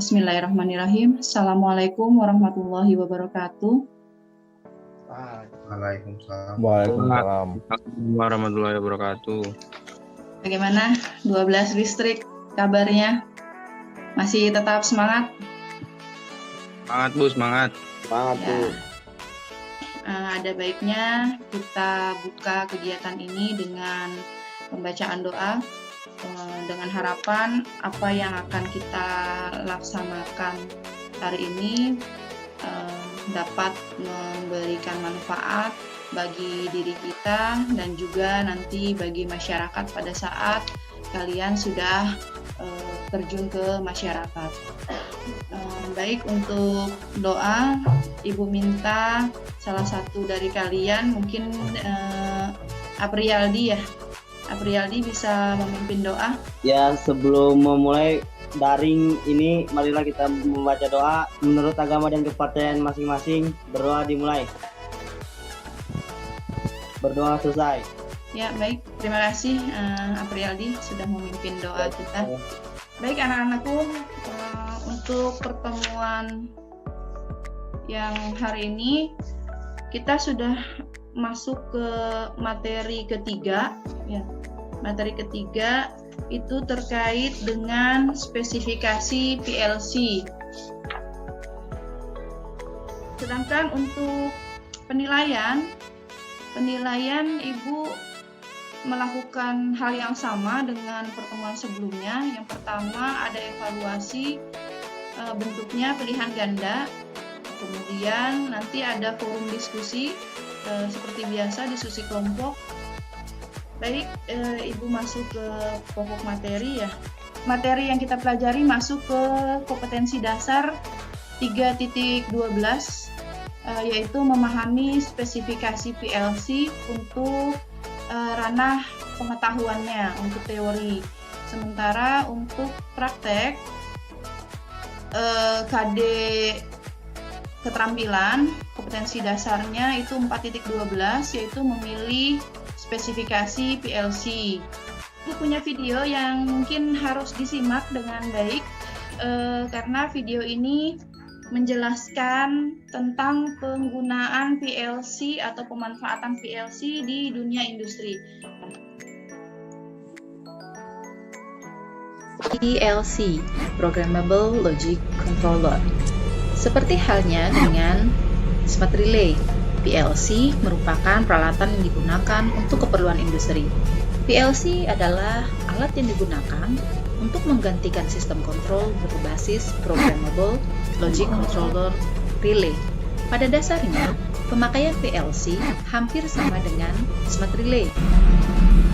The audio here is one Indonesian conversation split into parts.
Bismillahirrahmanirrahim. Assalamualaikum warahmatullahi wabarakatuh. Waalaikumsalam. Waalaikumsalam. Warahmatullahi wabarakatuh. Bagaimana 12 listrik kabarnya? Masih tetap semangat? Semangat Bu, semangat. Semangat Ya. Bu. Ada baiknya kita buka kegiatan ini dengan pembacaan doa, dengan harapan apa yang akan kita laksanakan hari ini dapat memberikan manfaat bagi diri kita dan juga nanti bagi masyarakat pada saat kalian sudah terjun ke masyarakat. Baik, untuk doa, Ibu minta salah satu dari kalian, mungkin Apriyaldi ya. Apriyaldi bisa memimpin doa. Ya, sebelum memulai daring ini, marilah kita membaca doa menurut agama dan kepercayaan masing-masing. Berdoa dimulai. Berdoa selesai. Ya, baik. Terima kasih Apriyaldi sudah memimpin doa kita. Baik anak-anakku, untuk pertemuan yang hari ini kita sudah masuk ke materi ketiga. Ya, materi ketiga itu terkait dengan spesifikasi PLC. Sedangkan untuk penilaian Ibu melakukan hal yang sama dengan pertemuan sebelumnya. Yang pertama ada evaluasi, bentuknya pilihan ganda. Kemudian nanti ada forum diskusi, seperti biasa diskusi kelompok. Baik, Ibu masuk ke pokok materi ya. Materi yang kita pelajari masuk ke kompetensi dasar 3.12, yaitu memahami spesifikasi PLC untuk ranah pengetahuannya untuk teori. Sementara untuk praktek KD keterampilan kompetensi dasarnya itu 4.12, yaitu memilih spesifikasi PLC. Aku punya video yang mungkin harus disimak dengan baik karena video ini menjelaskan tentang penggunaan PLC atau pemanfaatan PLC di dunia industri. PLC, Programmable Logic Controller. Seperti halnya dengan Smart Relay, PLC merupakan peralatan yang digunakan untuk keperluan industri. PLC adalah alat yang digunakan untuk menggantikan sistem kontrol berbasis Programmable Logic Controller Relay. Pada dasarnya, pemakaian PLC hampir sama dengan Smart Relay.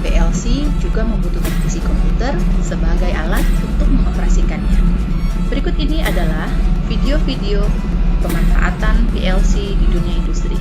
PLC juga membutuhkan PC komputer sebagai alat untuk mengoperasikannya. Berikut ini adalah video-video pemanfaatan PLC di dunia industri.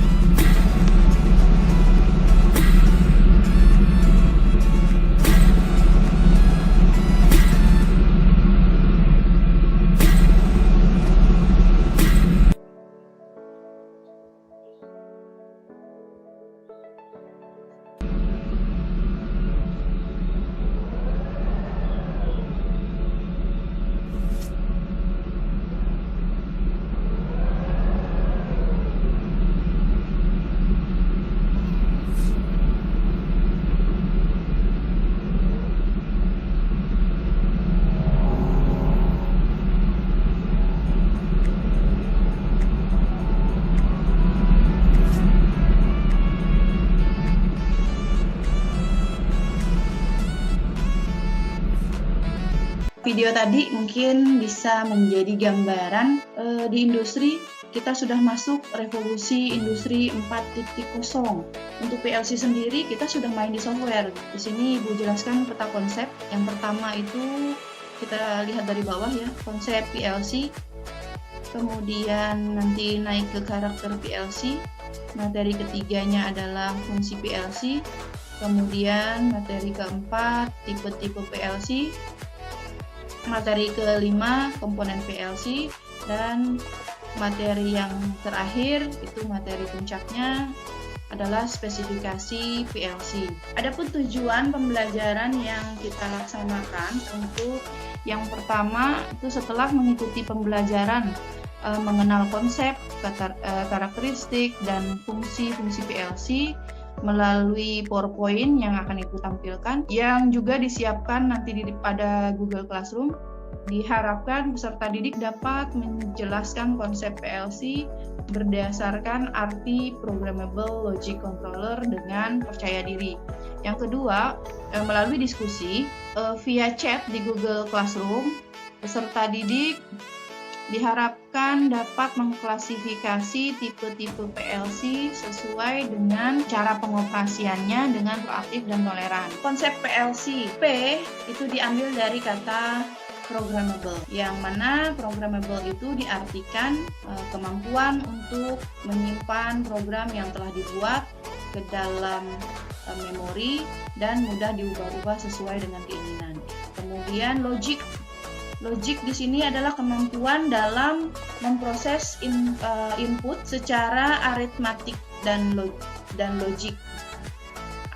Video tadi mungkin bisa menjadi gambaran di industri kita sudah masuk revolusi industri 4.0. Untuk PLC sendiri kita sudah main di software. Di sini Ibu jelaskan peta konsep. Yang pertama itu kita lihat dari bawah ya, konsep PLC. Kemudian nanti naik ke karakter PLC. Materi ketiganya adalah fungsi PLC. Kemudian materi keempat tipe-tipe PLC. Materi kelima komponen PLC, dan materi yang terakhir itu materi puncaknya adalah spesifikasi PLC. Adapun tujuan pembelajaran yang kita laksanakan untuk Yang pertama itu setelah mengikuti pembelajaran mengenal konsep, karakteristik, dan fungsi-fungsi PLC melalui PowerPoint yang akan Ibu tampilkan, yang juga disiapkan nanti pada Google Classroom. Diharapkan peserta didik dapat menjelaskan konsep PLC berdasarkan arti Programmable Logic Controller dengan percaya diri. Yang kedua, melalui diskusi via chat di Google Classroom, peserta didik diharapkan dapat mengklasifikasi tipe-tipe PLC sesuai dengan cara pengoperasiannya dengan proaktif dan toleran. Konsep PLC, P itu diambil dari kata programmable, yang mana programmable itu diartikan kemampuan untuk menyimpan program yang telah dibuat ke dalam memori dan mudah diubah-ubah sesuai dengan keinginan. Kemudian logic di sini adalah kemampuan dalam memproses input secara aritmatik dan logik.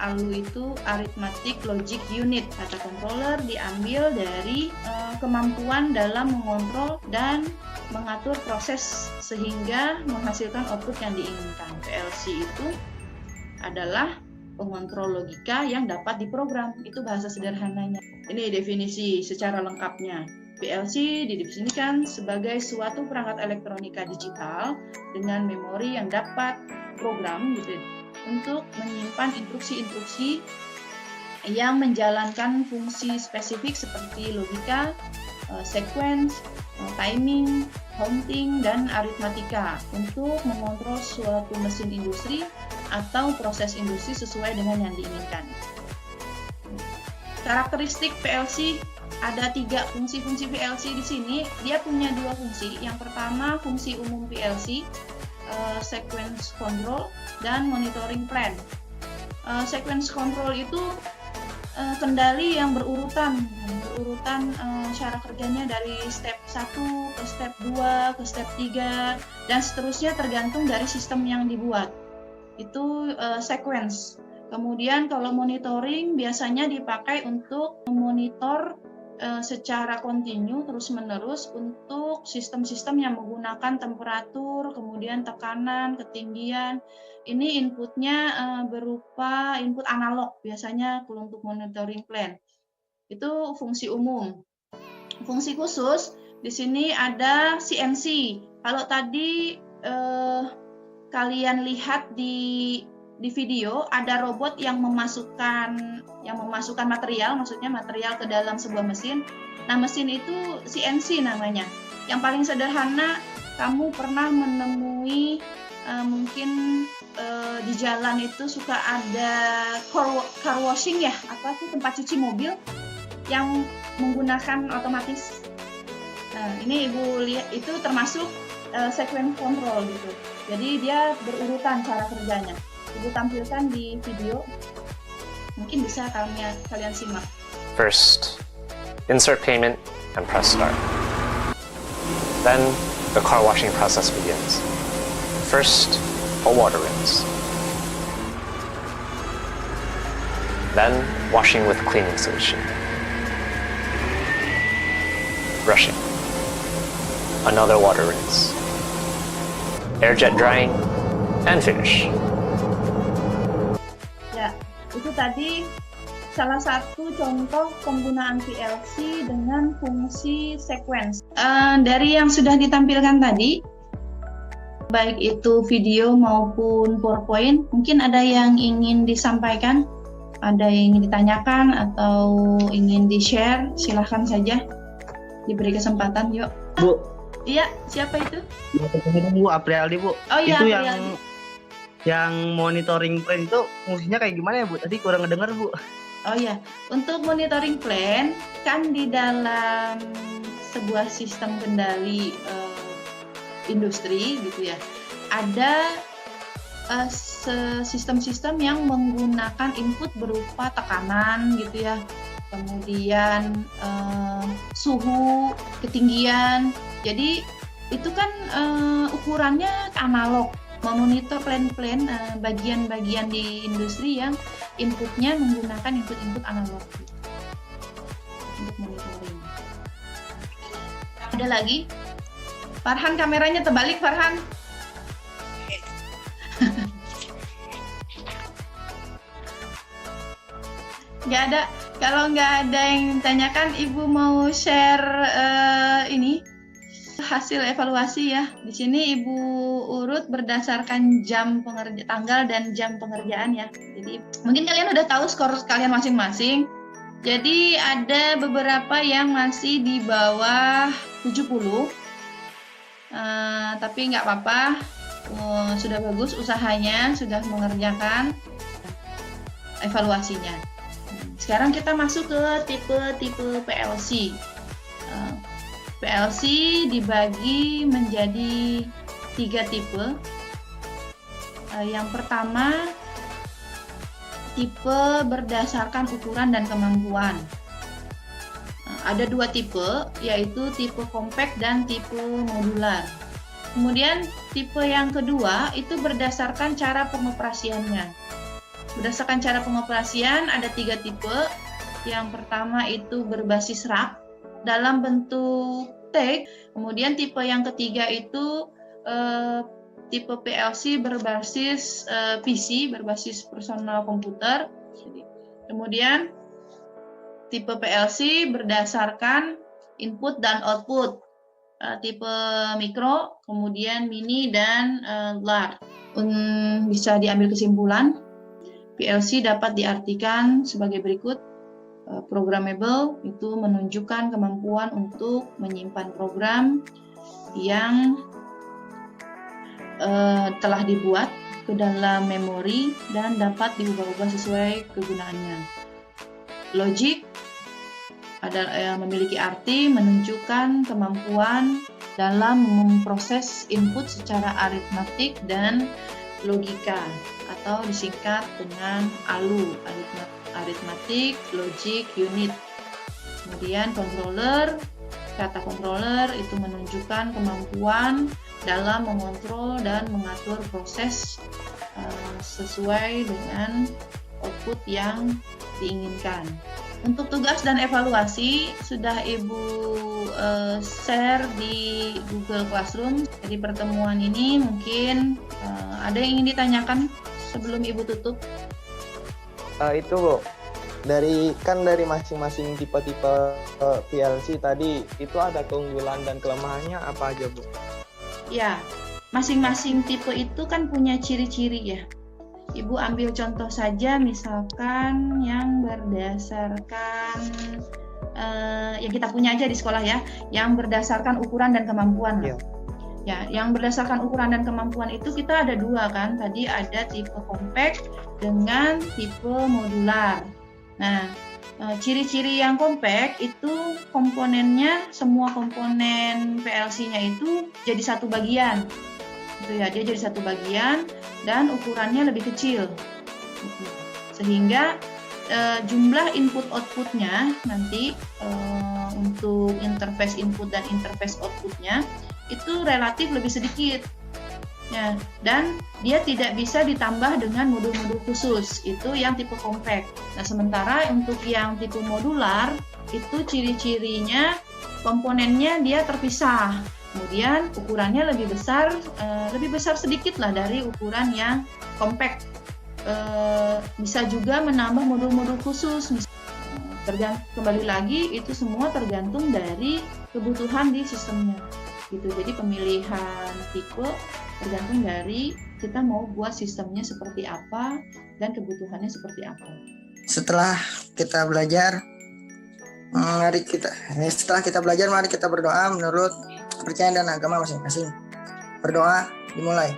ALU itu arithmetic logic unit. Kata controller diambil dari kemampuan dalam mengontrol dan mengatur proses sehingga menghasilkan output yang diinginkan. PLC itu adalah pengontrol logika yang dapat diprogram. Itu bahasa sederhananya. Ini definisi secara lengkapnya. PLC didefinisikan sebagai suatu perangkat elektronika digital dengan memori yang dapat program gitu, untuk menyimpan instruksi-instruksi yang menjalankan fungsi spesifik seperti logika, sequence, timing, counting, dan aritmatika untuk mengontrol suatu mesin industri atau proses industri sesuai dengan yang diinginkan. Karakteristik PLC, ada 3 fungsi-fungsi PLC di sini. Dia punya 2 fungsi. Yang pertama fungsi umum PLC, sequence control dan monitoring plan. Sequence control itu kendali yang berurutan cara kerjanya dari step 1 ke step 2 ke step 3 dan seterusnya tergantung dari sistem yang dibuat. Itu sequence. Kemudian kalau monitoring biasanya dipakai untuk memonitor secara kontinu terus-menerus untuk sistem-sistem yang menggunakan temperatur, kemudian tekanan, ketinggian. Ini inputnya berupa input analog biasanya untuk monitoring plan. Itu fungsi umum. Fungsi khusus di sini ada CNC. Kalau tadi kalian lihat di video ada robot yang memasukkan material, maksudnya material ke dalam sebuah mesin. Nah, mesin itu CNC namanya. Yang paling sederhana, kamu pernah menemui mungkin di jalan itu suka ada car washing ya, apa tuh tempat cuci mobil yang menggunakan otomatis. Nah, ini Ibu lihat itu termasuk sequence control gitu. Jadi dia berurutan cara kerjanya. Ibu tampilkan di video, mungkin bisa kalian simak. First, insert payment and press start. Then, the car washing process begins. First, a water rinse. Then, washing with cleaning solution. Brushing. Another water rinse. Air jet drying, and finish. Ya, itu tadi salah satu contoh penggunaan PLC dengan fungsi sequence. Dari yang sudah ditampilkan tadi, baik itu video maupun PowerPoint, mungkin ada yang ingin disampaikan, ada yang ingin ditanyakan atau ingin di-share, silahkan saja. Diberi kesempatan, yuk. Bu. Iya, siapa itu? Bu, Aprialdi, Bu. Oh iya, itu Aprialdi. yang monitoring plan itu fungsinya kayak gimana ya, Bu? Tadi kurang ngedengar, Bu. Oh ya, untuk monitoring plan kan di dalam sebuah sistem kendali industri gitu ya, ada sistem-sistem yang menggunakan input berupa tekanan gitu ya, kemudian suhu, ketinggian. Jadi itu kan ukurannya analog. Memonitor plan-plan bagian-bagian di industri yang inputnya menggunakan input-input analog gitu, untuk monitoring. Ada lagi? Farhan, kameranya terbalik, Farhan. Nggak ada. Kalau nggak ada yang ditanyakan, Ibu mau share ini hasil evaluasi ya. Di sini Ibu urut berdasarkan tanggal dan jam pengerjaan ya. Jadi mungkin kalian udah tahu skor kalian masing-masing. Jadi ada beberapa yang masih di bawah 70. Tapi nggak apa-apa. Sudah bagus usahanya, sudah mengerjakan evaluasinya. Sekarang kita masuk ke tipe PLC. PLC dibagi menjadi 3 tipe. Yang pertama, tipe berdasarkan ukuran dan kemampuan. Ada 2 tipe, yaitu tipe compact dan tipe modular. Kemudian tipe yang kedua itu berdasarkan cara pengoperasiannya. Berdasarkan cara pengoperasian ada 3 tipe. Yang pertama itu berbasis rak dalam bentuk tag. Kemudian tipe yang ketiga itu tipe PLC berbasis PC, berbasis personal komputer. Kemudian tipe PLC berdasarkan input dan output. Tipe mikro, kemudian mini dan large. Bisa diambil kesimpulan. PLC dapat diartikan sebagai berikut. Programmable itu menunjukkan kemampuan untuk menyimpan program yang telah dibuat ke dalam memori dan dapat diubah-ubah sesuai kegunaannya. Logic adalah memiliki arti menunjukkan kemampuan dalam memproses input secara aritmatik dan logika, atau disingkat dengan ALU, arithmetic logic unit. Kemudian controller, kata controller itu menunjukkan kemampuan dalam mengontrol dan mengatur proses sesuai dengan output yang diinginkan. Untuk tugas dan evaluasi sudah Ibu share di Google Classroom. Jadi pertemuan ini mungkin ada yang ingin ditanyakan sebelum Ibu tutup? Itu Bu, dari masing-masing tipe-tipe PLC tadi itu ada keunggulan dan kelemahannya apa aja Bu? Ya, masing-masing tipe itu kan punya ciri-ciri ya. Ibu ambil contoh saja, misalkan yang berdasarkan yang kita punya aja di sekolah ya, yang berdasarkan ukuran dan kemampuan. Ya. Ya, yang berdasarkan ukuran dan kemampuan itu kita ada 2 kan. Tadi ada tipe compact dengan tipe modular. Nah, ciri-ciri yang compact itu komponennya, semua komponen PLC-nya itu jadi satu bagian. Gitu ya, dia jadi satu bagian dan ukurannya lebih kecil. Gitu. Sehingga jumlah input outputnya nanti untuk interface input dan interface outputnya itu relatif lebih sedikit. Ya, dan dia tidak bisa ditambah dengan modul-modul khusus, itu yang tipe compact. Nah, sementara untuk yang tipe modular itu ciri-cirinya komponennya dia terpisah, kemudian ukurannya lebih besar sedikit lah dari ukuran yang compact. Bisa juga menambah modul-modul khusus. Kembali lagi itu semua tergantung dari kebutuhan di sistemnya. Gitu. Jadi pemilihan tipe tergantung dari kita mau buat sistemnya seperti apa dan kebutuhannya seperti apa. Setelah kita belajar, mari kita berdoa menurut kepercayaan dan agama masing-masing. Berdoa dimulai.